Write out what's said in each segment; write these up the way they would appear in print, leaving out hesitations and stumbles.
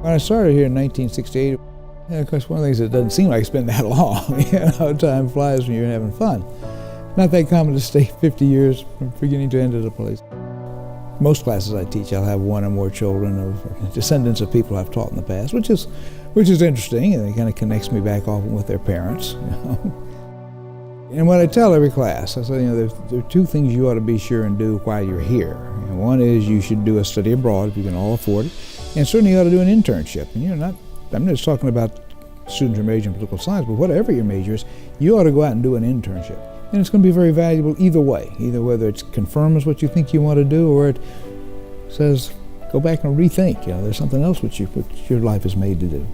When I started here in 1968, of course, one of the things that doesn't seem like it's been that long. Time flies when you're having fun. Not that common to stay 50 years from beginning to end at a place. Most classes I teach, I'll have one or more children of descendants of people I've taught in the past, which is interesting, and it kind of connects me back often with their parents. And what I tell every class, I say, there are two things you ought to be sure and do while you're here. And one is you should do a study abroad if you can all afford it, and certainly you ought to do an internship. And I'm not just talking about students who major in political science, but whatever your major is, you ought to go out and do an internship. And it's going to be very valuable either way, either whether it confirms what you think you want to do or it says, go back and rethink. There's something else which your life is made to do.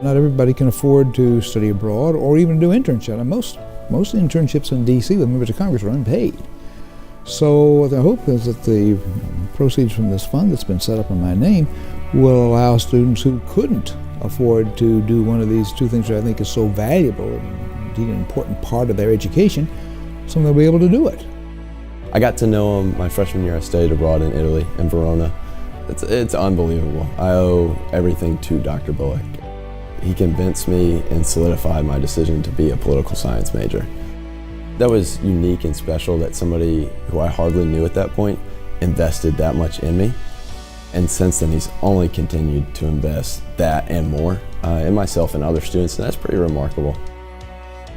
Not everybody can afford to study abroad or even do internships. And most internships in D.C. with members of Congress are unpaid. So the hope is that the proceeds from this fund that's been set up in my name will allow students who couldn't afford to do one of these two things that I think is so valuable and indeed an important part of their education, so they'll be able to do it. I got to know him my freshman year. I studied abroad in Italy, in Verona. It's unbelievable. I owe everything to Dr. Bullock. He convinced me and solidified my decision to be a political science major. That was unique and special that somebody who I hardly knew at that point invested that much in me. And since then, he's only continued to invest that and more in myself and other students, and that's pretty remarkable.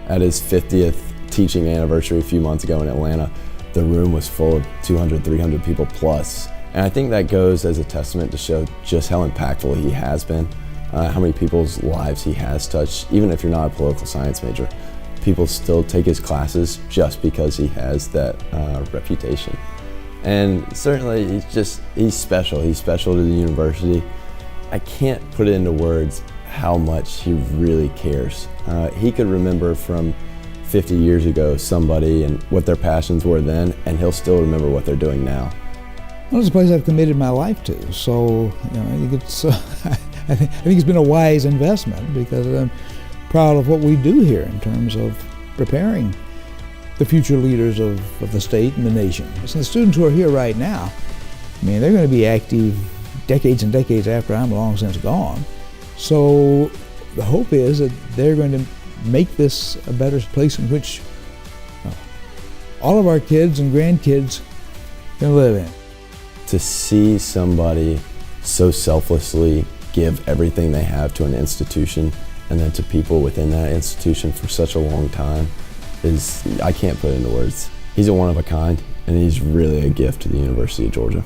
At his 50th teaching anniversary a few months ago in Atlanta, the room was full of 200, 300 people plus. And I think that goes as a testament to show just how impactful he has been, how many people's lives he has touched. Even if you're not a political science major, people still take his classes just because he has that reputation. And certainly he's special. He's special to the university. I can't put it into words how much he really cares. He could remember from 50 years ago somebody and what their passions were then, and he'll still remember what they're doing now. Well, it's a place I've committed my life to, so I think I think it's been a wise investment because I'm proud of what we do here in terms of preparing the future leaders of the state and the nation. So the students who are here right now, they're going to be active decades and decades after I'm long since gone. So the hope is that they're going to make this a better place in which all of our kids and grandkids can live in. To see somebody so selflessly give everything they have to an institution and then to people within that institution for such a long time I can't put it into words. He's a one of a kind, and he's really a gift to the University of Georgia.